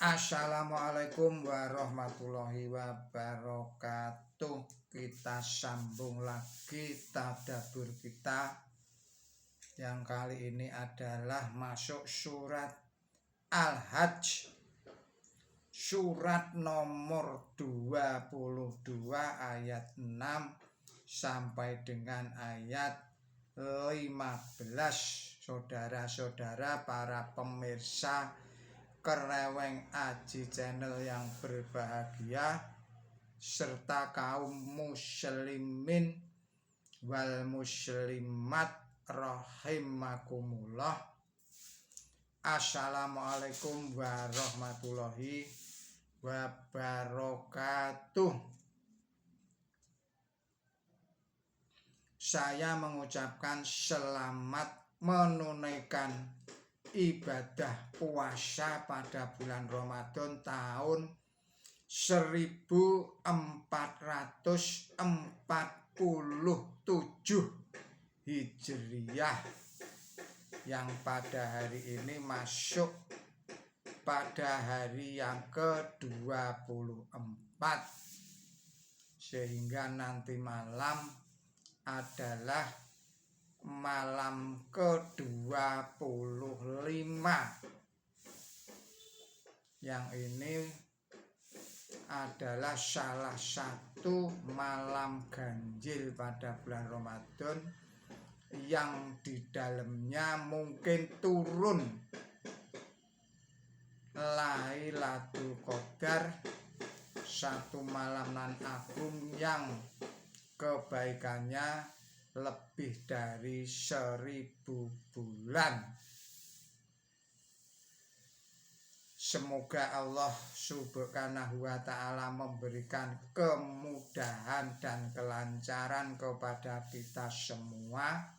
Assalamualaikum warahmatullahi wabarakatuh. Kita sambung lagi tadabbur kita. Yang kali ini adalah masuk surat Al-Hajj, surat nomor 22 ayat 6 sampai dengan ayat 15. Saudara-saudara para pemirsa Kereweng Aji Channel yang berbahagia, serta kaum muslimin wal muslimat rahimakumullah. Assalamualaikum warahmatullahi wabarakatuh. Saya mengucapkan selamat menunaikan ibadah puasa pada bulan Ramadan tahun 1447 Hijriyah, yang pada hari ini masuk pada hari yang ke-24, sehingga nanti malam adalah malam ke-25. Yang ini adalah salah satu malam ganjil pada bulan Ramadan yang di dalamnya mungkin turun Lailatul Qadar, satu malam nan agung yang kebaikannya lebih dari 1000 bulan. Semoga Allah Subhanahu wa ta'ala memberikan kemudahan dan kelancaran kepada kita semua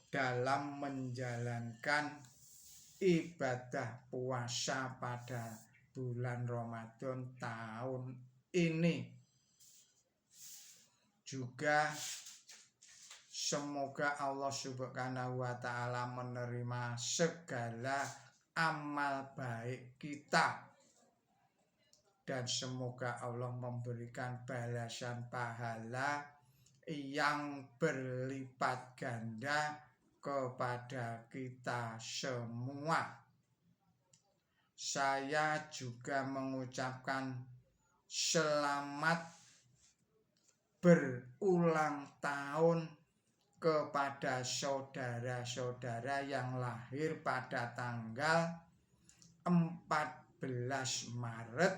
dalam menjalankan ibadah puasa pada bulan Ramadan tahun ini. Juga semoga Allah Subhanahu wa ta'ala menerima segala amal baik kita, dan semoga Allah memberikan balasan pahala yang berlipat ganda kepada kita semua. Saya juga mengucapkan selamat berulang tahun kepada saudara-saudara yang lahir pada tanggal 14 Maret.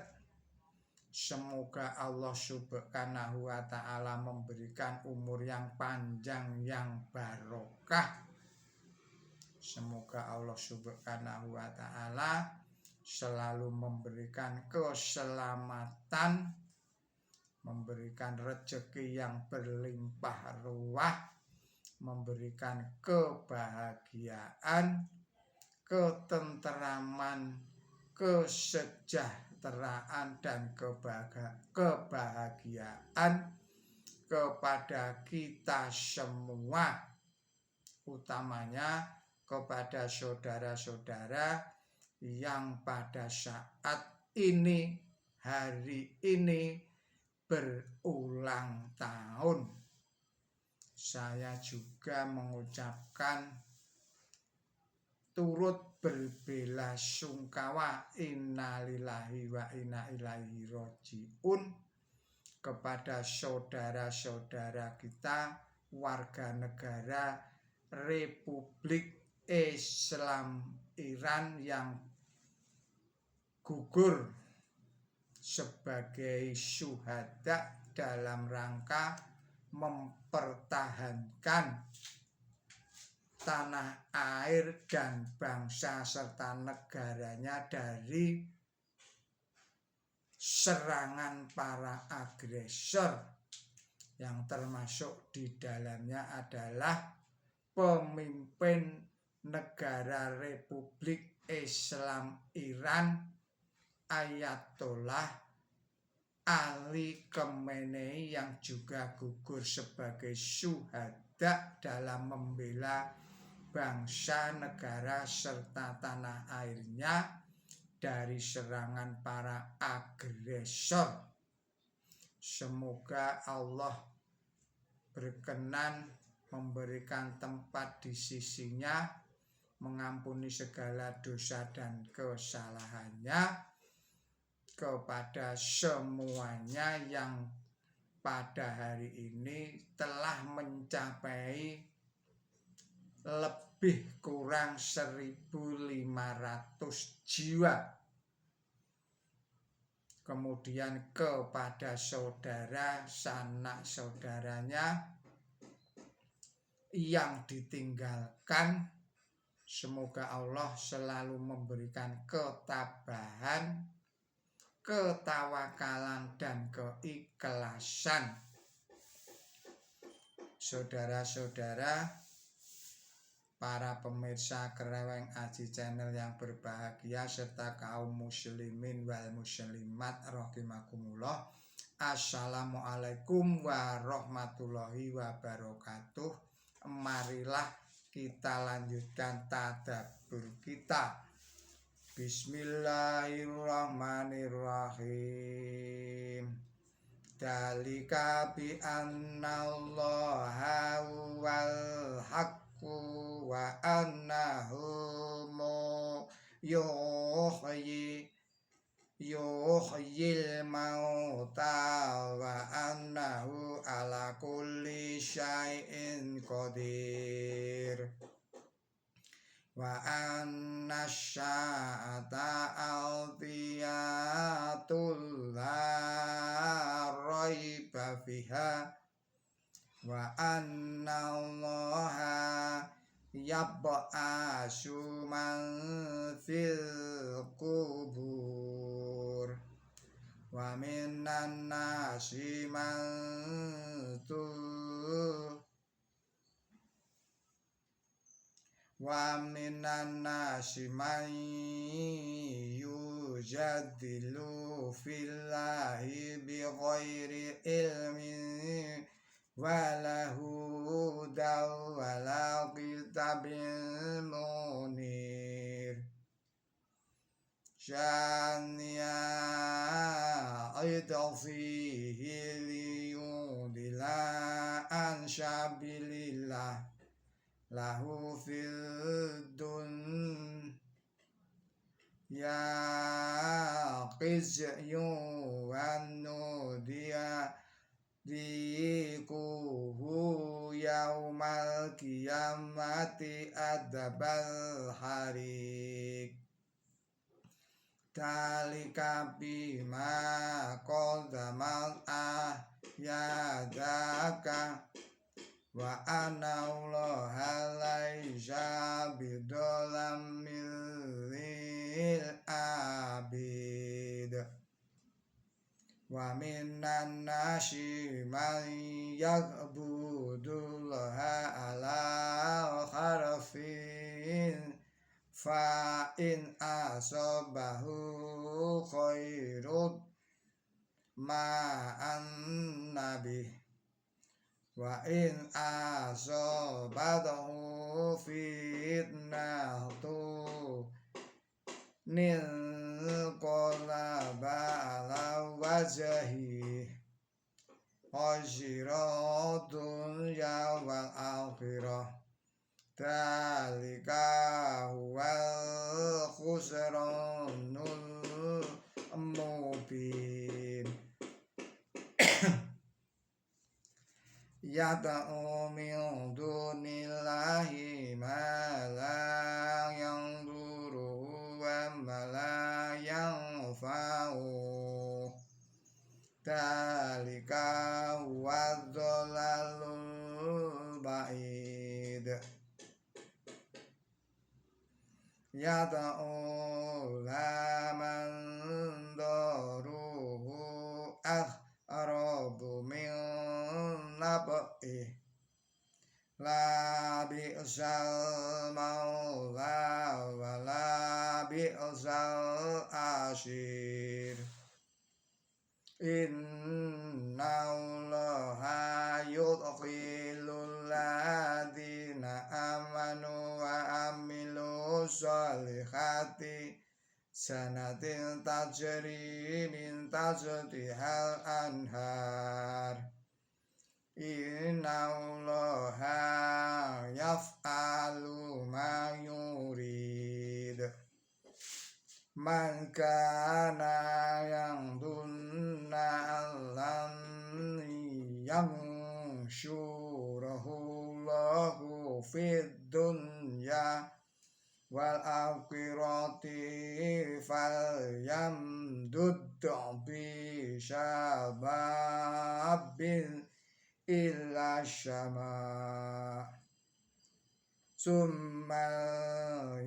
Semoga Allah Subhanahu wa ta'ala memberikan umur yang panjang yang barokah. Semoga Allah Subhanahu wa ta'ala selalu memberikan keselamatan, memberikan rezeki yang berlimpah ruah, memberikan kebahagiaan, ketenteraman, kesejahteraan, dan kebahagiaan kepada kita semua, utamanya kepada saudara-saudara yang pada saat ini, hari ini berulang tahun. Saya juga mengucapkan turut berbelasungkawa innalillahi wa inna ilaihi rajiun kepada saudara-saudara kita warga negara Republik Islam Iran yang gugur sebagai syuhada dalam rangka mempertahankan tanah air dan bangsa serta negaranya dari serangan para agresor, yang termasuk di dalamnya adalah pemimpin negara Republik Islam Iran Ayatollah Ali Khamenei, yang juga gugur sebagai syuhada dalam membela bangsa, negara, serta tanah airnya dari serangan para agresor. Semoga Allah berkenan memberikan tempat di sisinya, mengampuni segala dosa dan kesalahannya kepada semuanya yang pada hari ini telah mencapai lebih kurang 1.500 jiwa. Kemudian kepada saudara sanak saudaranya yang ditinggalkan, semoga Allah selalu memberikan ketabahan, ketawakalan, dan keikhlasan. Saudara-saudara, para pemirsa Kreweng Aji Channel yang berbahagia, serta kaum muslimin wal muslimat rahimakumullah. Assalamualaikum warahmatullahi wabarakatuh. Marilah kita lanjutkan tadabbur kita. Bismillahirrahmanirrahim. Dalika bi annallaha wal haqqu wa annahu yuhyil mauta wa annahu ala kulli syai'in qadir wa anna sya'ata alfiyatul la raiba fiha wa anna allaha yab'asu man fil kubur wa minan nasi man yujadilu fillahi bighairi ilmin walahu dawala kitabin munir syaniya aidafihi liyudila an syabilillah lahu fil dun ya qizyu wan nudiya dikuhu yaumal qiyamati adabal harik talika bima qadamal yadaka wa anna allaha laisa bidzalamil abid wa minan nasi man ya'budullaha ala harfin fa in asabahu khairun ma'an nabi wa in asabahu fitnatu nil qalaba ala wajhi khasiratun yawal akhirah dalika huwal khusranul mubin yada'u min dunillahi ma la yanzuru wa ma la yanfa'u dalika huwa dhalalul ba'id yada'u laman daruhu aqrabu min naba'i la bi'sal maula wa la bi'sal ashir inna allaha yudkhilul ladina amanu wa amilu sholihati Janatin tajri min tajrihal anhar. Innallaha yaf'alu ma yurid. Man kana yang dunna allan yang syurahullahu fid dunya wal akhirati fal yamdud bi syababin illa syama summa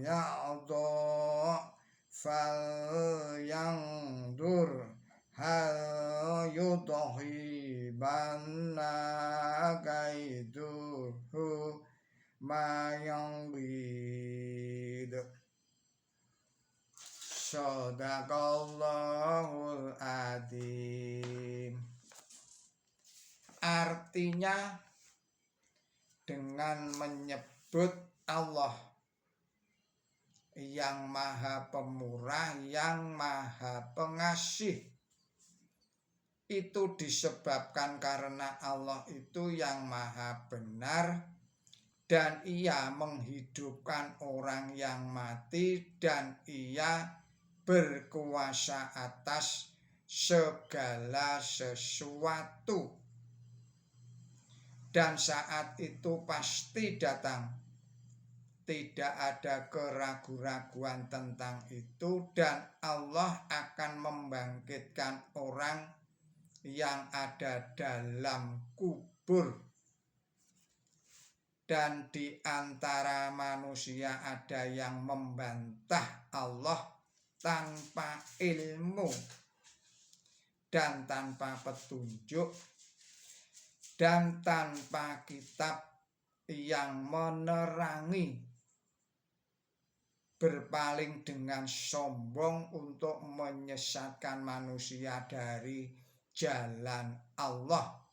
ya'dha fal yangdur hal yudhibanna kaiduhu ma yanghid. Shadaqallahul adzim. Artinya dengan menyebut Allah yang maha pemurah, yang maha pengasih, itu disebabkan karena Allah itu yang maha benar dan ia menghidupkan orang yang mati dan ia berkuasa atas segala sesuatu. Dan saat itu pasti datang. Tidak ada keraguan-raguan tentang itu dan Allah akan membangkitkan orang yang ada dalam kubur. Dan di antara manusia ada yang membantah Allah tanpa ilmu dan tanpa petunjuk dan tanpa kitab yang menerangi, berpaling dengan sombong untuk menyesatkan manusia dari jalan Allah.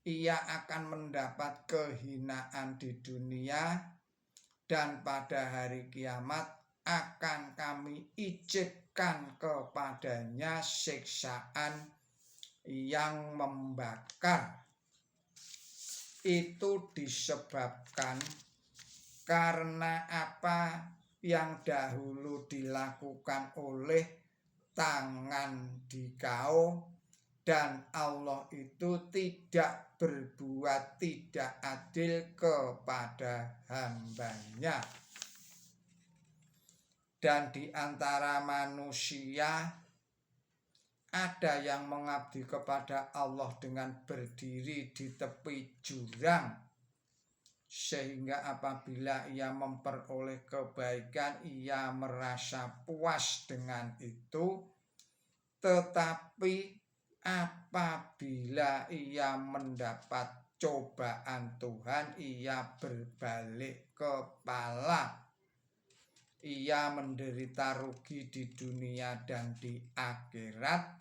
Ia akan mendapat kehinaan di dunia dan pada hari kiamat akan kami ijibkan kepadanya siksaan yang membakar. Itu disebabkan karena apa yang dahulu dilakukan oleh tangan dikau dan Allah itu tidak berbuat tidak adil kepada hambanya. Dan di antara manusia ada yang mengabdi kepada Allah dengan berdiri di tepi jurang, sehingga apabila ia memperoleh kebaikan ia merasa puas dengan itu, tetapi apabila ia mendapat cobaan Tuhan ia berbalik kepala. Ia menderita rugi di dunia dan di akhirat.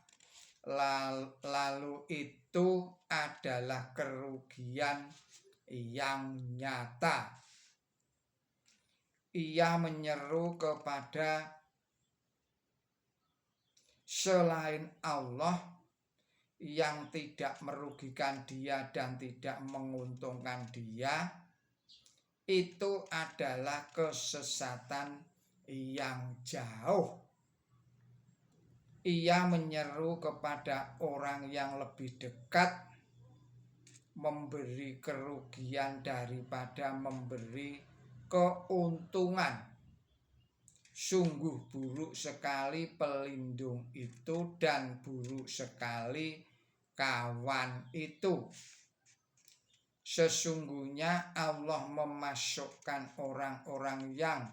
Lalu itu adalah kerugian yang nyata. Ia menyeru kepada selain Allah yang tidak merugikan dia dan tidak menguntungkan dia. Itu adalah kesesatan yang jauh. Ia menyeru kepada orang yang lebih dekat, memberi kerugian daripada memberi keuntungan. Sungguh buruk sekali pelindung itu dan buruk sekali kawan itu. Sesungguhnya Allah memasukkan orang-orang yang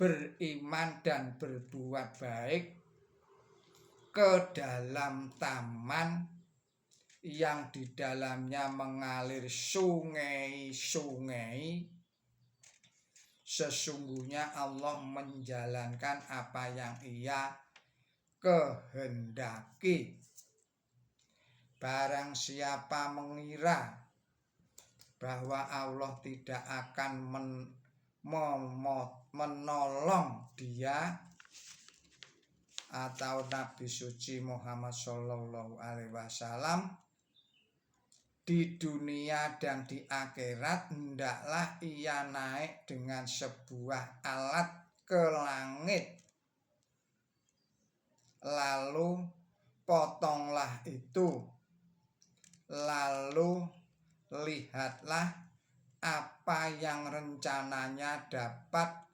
beriman dan berbuat baik ke dalam taman yang di dalamnya mengalir sungai-sungai. Sesungguhnya Allah menjalankan apa yang ia kehendaki. Barang siapa mengira bahwa Allah tidak akan menolong dia, atau Nabi suci Muhammad Shallallahu Alaihi Wasallam di dunia dan di akhirat, hendaklah ia naik dengan sebuah alat ke langit, lalu potonglah itu, lalu lihatlah apa yang rencananya dapat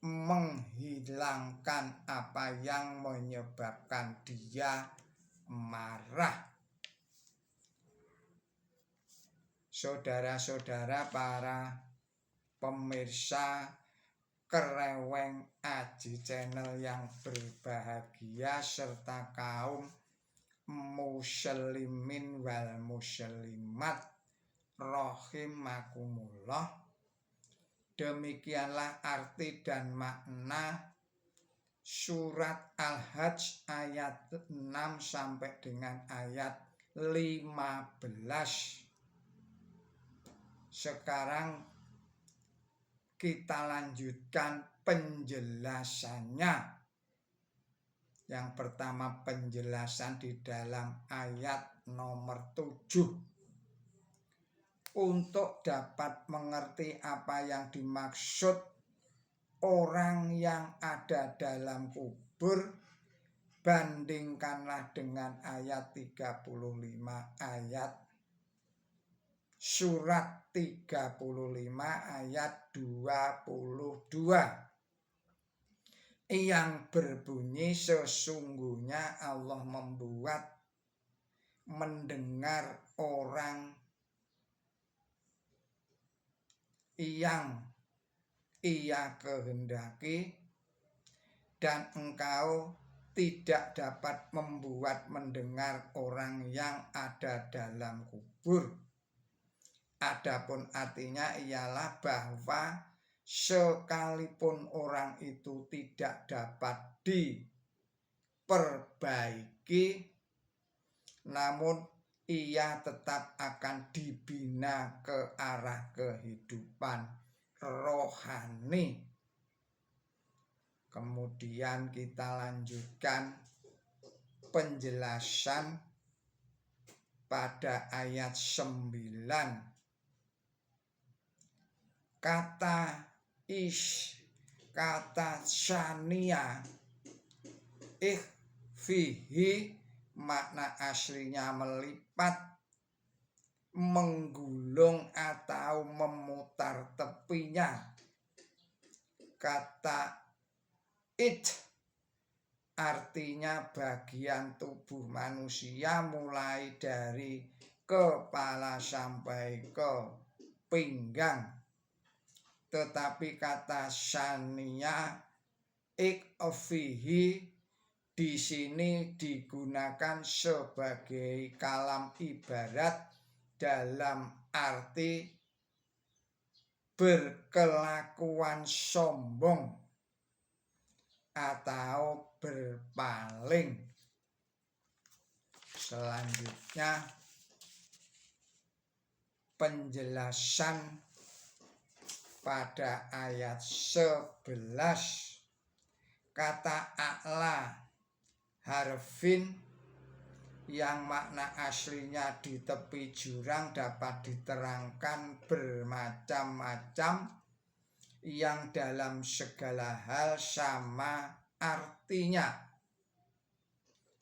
menghilangkan apa yang menyebabkan dia marah. Saudara-saudara para pemirsa Kereweng Aji Channel yang berbahagia, serta kaum muslimin wal muslimat rahimakumullah. Demikianlah arti dan makna surat Al-Hajj ayat 6 sampai dengan ayat 15. Sekarang kita lanjutkan penjelasannya. Yang pertama, penjelasan di dalam ayat nomor 7. Untuk dapat mengerti apa yang dimaksud orang yang ada dalam kubur, bandingkanlah dengan ayat 35 ayat surat 35 ayat 22 yang berbunyi, sesungguhnya Allah membuat mendengar orang yang ia kehendaki, dan engkau tidak dapat membuat mendengar orang yang ada dalam kubur. Adapun artinya ialah bahwa sekalipun orang itu tidak dapat diperbaiki, namun ia tetap akan dibina ke arah kehidupan rohani. Kemudian kita lanjutkan penjelasan pada ayat 9. Kata syania ikhfihi makna aslinya melipat, menggulung atau memutar tepinya. Kata artinya bagian tubuh manusia mulai dari kepala sampai ke pinggang. Tetapi kata syania ikhfihi di sini digunakan sebagai kalam ibarat dalam arti berkelakuan sombong atau berpaling. Selanjutnya penjelasan pada ayat 11. Kata a'la harfin yang makna aslinya di tepi jurang dapat diterangkan bermacam-macam, yang dalam segala hal sama artinya.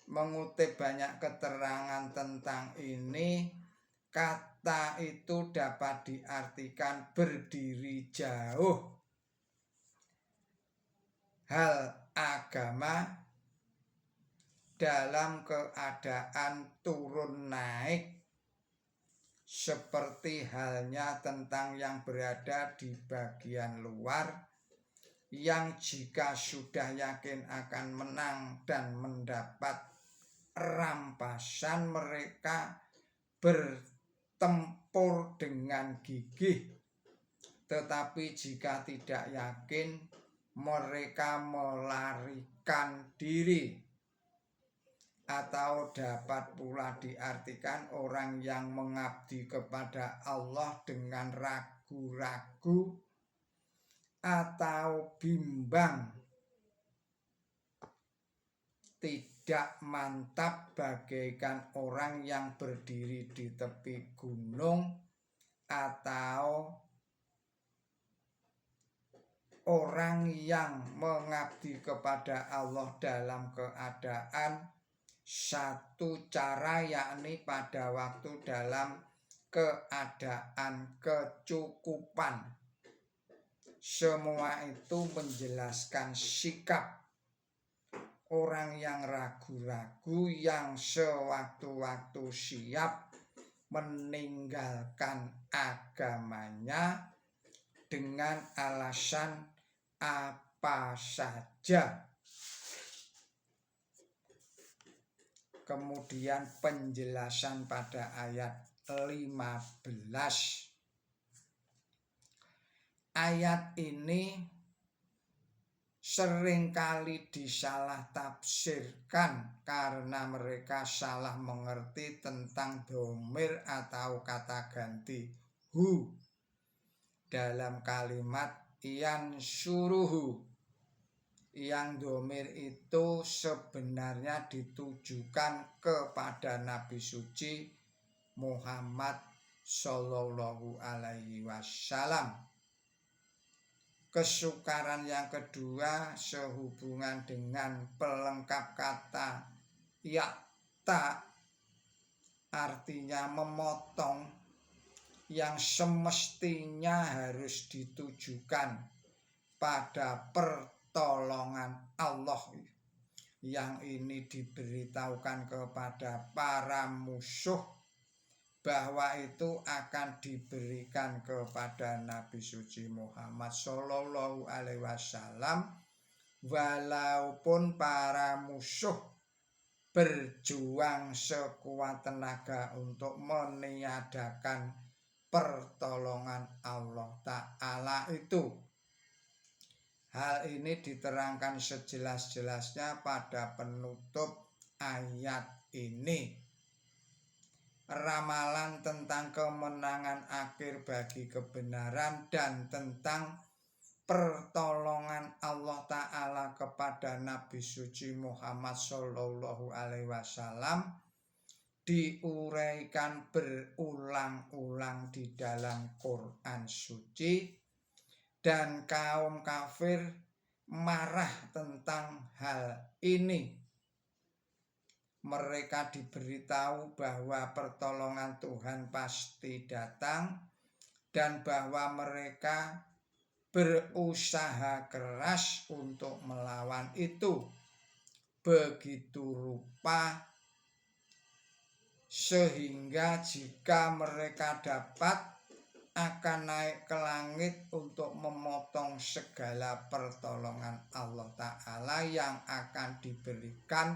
Mengutip banyak keterangan tentang ini, kata itu dapat diartikan berdiri jauh, hal agama dalam keadaan turun naik, seperti halnya tentang yang berada di bagian luar, yang jika sudah yakin akan menang dan mendapat rampasan, mereka bertempur dengan gigih. Tetapi jika tidak yakin, mereka melarikan diri. Atau dapat pula diartikan orang yang mengabdi kepada Allah dengan ragu-ragu atau bimbang, tidak mantap bagaikan orang yang berdiri di tepi gunung atau orang yang mengabdi kepada Allah dalam keadaan satu cara, yakni pada waktu dalam keadaan kecukupan. Semua itu menjelaskan sikap orang yang ragu-ragu, yang sewaktu-waktu siap meninggalkan agamanya dengan alasan apa saja. Kemudian penjelasan pada ayat 15. Ayat ini seringkali disalah tafsirkan karena mereka salah mengerti tentang dhamir atau kata ganti hu dalam kalimat yansuruhu. Yang dhamir itu sebenarnya ditujukan kepada Nabi suci Muhammad Shallallahu Alaihi Wasallam. Kesukaran yang kedua sehubungan dengan pelengkap kata yakta, artinya memotong, yang semestinya harus ditujukan pada pertolongan Allah. Yang ini diberitahukan kepada para musuh bahwa itu akan diberikan kepada Nabi suci Muhammad Shallallahu Alaihi Wasallam, walaupun para musuh berjuang sekuat tenaga untuk meniadakan pertolongan Allah Ta'ala itu. Hal ini diterangkan sejelas-jelasnya pada penutup ayat ini. Ramalan tentang kemenangan akhir bagi kebenaran dan tentang pertolongan Allah Ta'ala kepada Nabi suci Muhammad Shallallahu Alaihi Wasallam diuraikan berulang-ulang di dalam Quran suci, dan kaum kafir marah tentang hal ini. Mereka diberitahu bahwa pertolongan Tuhan pasti datang dan bahwa mereka berusaha keras untuk melawan itu. Begitu rupa sehingga jika mereka dapat akan naik ke langit untuk memotong segala pertolongan Allah Ta'ala yang akan diberikan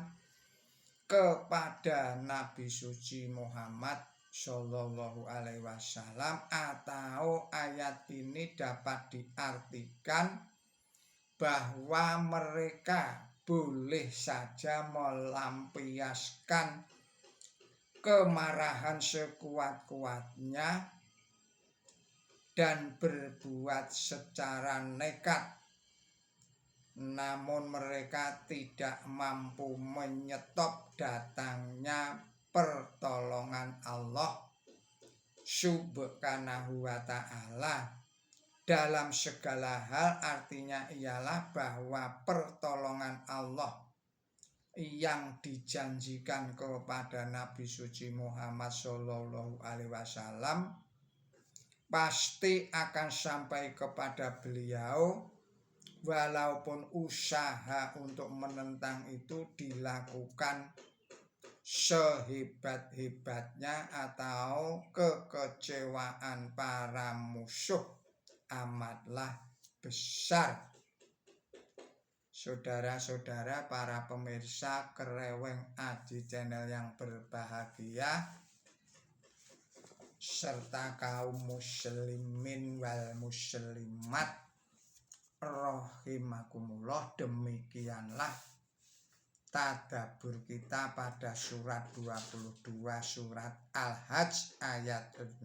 kepada Nabi suci Muhammad Shallallahu Alaihi Wasallam. Atau ayat ini dapat diartikan bahwa mereka boleh saja melampiaskan kemarahan sekuat-kuatnya dan berbuat secara nekat, namun mereka tidak mampu menyetop datangnya pertolongan Allah Subhanahu wa Ta'ala dalam segala hal. Artinya ialah bahwa pertolongan Allah yang dijanjikan kepada Nabi suci Muhammad Shallallahu Alaihi Wasallam pasti akan sampai kepada beliau, walaupun usaha untuk menentang itu dilakukan sehebat-hebatnya atau kekecewaan para musuh amatlah besar. Saudara-saudara, para pemirsa Kereweng Aji Channel yang berbahagia, serta kaum muslimin wal muslimat rahimakumullah, demikianlah tadabbur kita pada surat 22 surat Al-Hajj ayat 6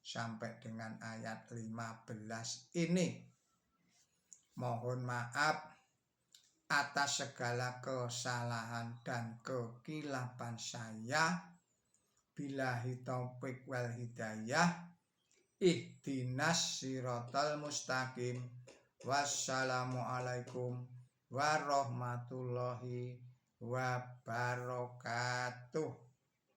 sampai dengan ayat 15 ini. Mohon maaf atas segala kesalahan dan kekilapan saya. Billahi taufik wal hidayah. Ihdinas siratal mustaqim. Wassalamualaikum warahmatullahi wabarakatuh.